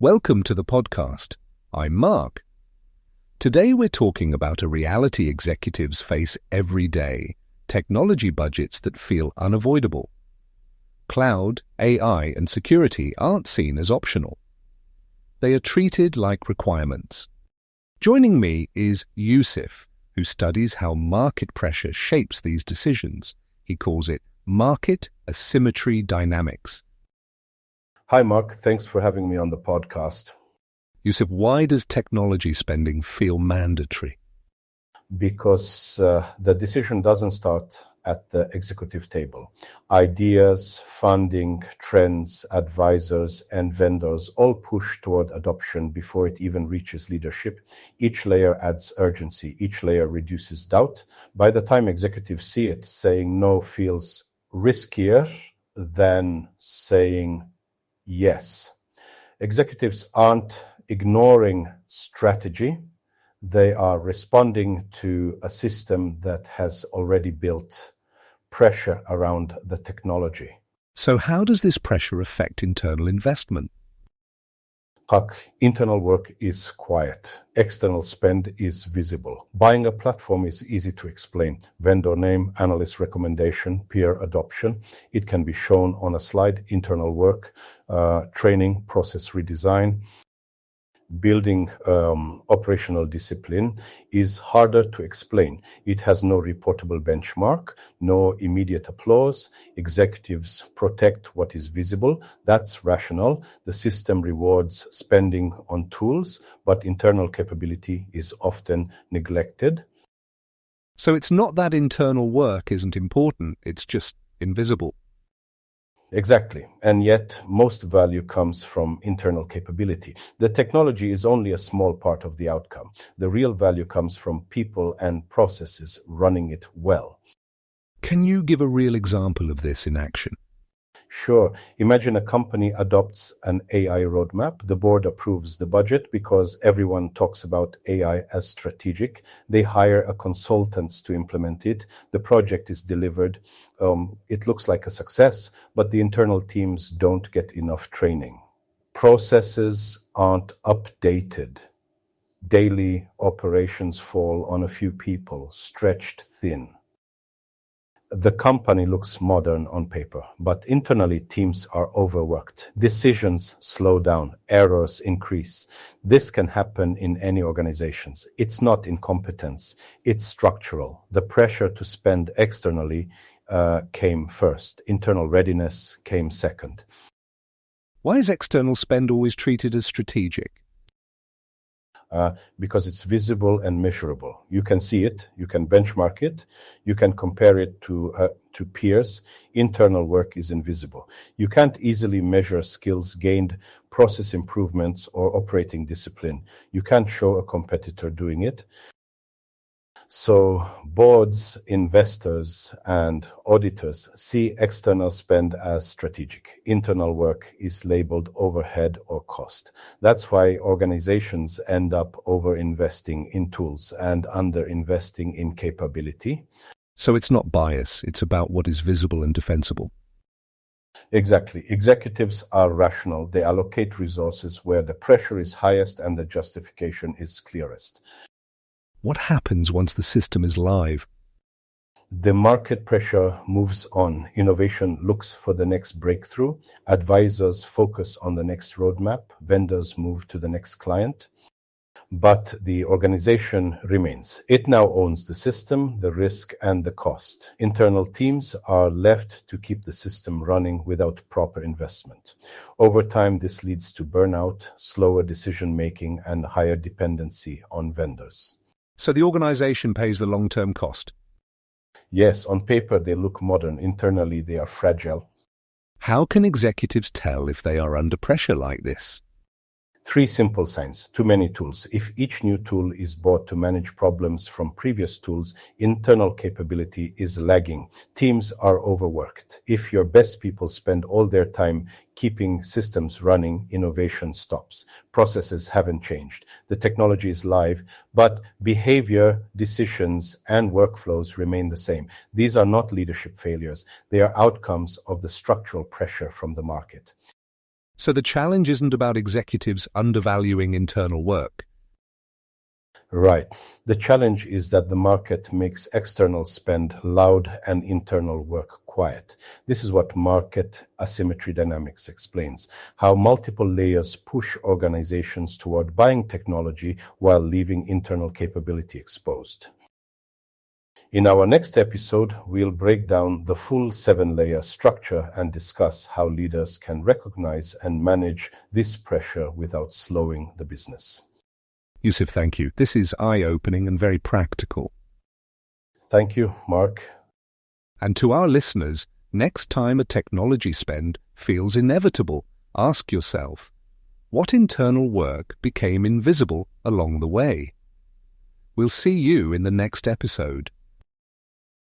Welcome to the podcast. I'm Mark. Today we're talking about a reality executives face every day, technology budgets that feel unavoidable. Cloud, AI, and security aren't seen as optional. They are treated like requirements. Joining me is Yusuf, who studies how market pressure shapes these decisions. He calls it market asymmetry dynamics. Hi, Mark. Thanks for having me on the podcast. Yusuf, why does technology spending feel mandatory? Because the decision doesn't start at the executive table. Ideas, funding, trends, advisors, and vendors all push toward adoption before it even reaches leadership. Each layer adds urgency. Each layer reduces doubt. By the time executives see it, saying no feels riskier than saying yes. Executives aren't ignoring strategy. They are responding to a system that has already built pressure around the technology. So how does this pressure affect internal investment? Internal work is quiet. External spend is visible. Buying a platform is easy to explain. Vendor name, analyst recommendation, peer adoption. It can be shown on a slide. Internal work, training, process redesign. Building operational discipline is harder to explain. It has no reportable benchmark, no immediate applause. Executives protect what is visible. That's rational. The system rewards spending on tools, but internal capability is often neglected. So it's not that internal work isn't important, it's just invisible. Exactly. And yet most value comes from internal capability. The technology is only a small part of the outcome. The real value comes from people and processes running it well. Can you give a real example of this in action? Sure. Imagine a company adopts an AI roadmap. The board approves the budget because everyone talks about AI as strategic. They hire a consultant to implement it. The project is delivered. It looks like a success, but the internal teams don't get enough training. Processes aren't updated. Daily operations fall on a few people, stretched thin. The company looks modern on paper, but internally teams are overworked. Decisions slow down, errors increase. This can happen in any organizations. It's not incompetence, it's structural. The pressure to spend externally came first. Internal readiness came second. Why is external spend always treated as strategic? Because it's visible and measurable. You can see it, you can benchmark it, you can compare it to peers. Internal work is invisible. You can't easily measure skills gained, process improvements, or operating discipline. You can't show a competitor doing it. So boards, investors, and auditors see external spend as strategic. Internal work is labeled overhead or cost. That's why organizations end up over-investing in tools and under-investing in capability. So it's not bias, it's about what is visible and defensible. Exactly. Executives are rational. They allocate resources where the pressure is highest and the justification is clearest. What happens once the system is live? The market pressure moves on. Innovation looks for the next breakthrough. Advisors focus on the next roadmap. Vendors move to the next client. But the organization remains. It now owns the system, the risk, and the cost. Internal teams are left to keep the system running without proper investment. Over time, this leads to burnout, slower decision-making, and higher dependency on vendors. So the organization pays the long-term cost? Yes, on paper they look modern. Internally they are fragile. How can executives tell if they are under pressure like this? 3 simple signs. Too many tools. If each new tool is bought to manage problems from previous tools, internal capability is lagging. Teams are overworked. If your best people spend all their time keeping systems running, innovation stops. Processes haven't changed. The technology is live, but behavior, decisions, and workflows remain the same. These are not leadership failures. They are outcomes of the structural pressure from the market. So the challenge isn't about executives undervaluing internal work. Right. The challenge is that the market makes external spend loud and internal work quiet. This is what market asymmetry dynamics explains, how multiple layers push organizations toward buying technology while leaving internal capability exposed. In our next episode, we'll break down the full 7-layer structure and discuss how leaders can recognize and manage this pressure without slowing the business. Yusuf, thank you. This is eye-opening and very practical. Thank you, Mark. And to our listeners, next time a technology spend feels inevitable, ask yourself, what internal work became invisible along the way? We'll see you in the next episode.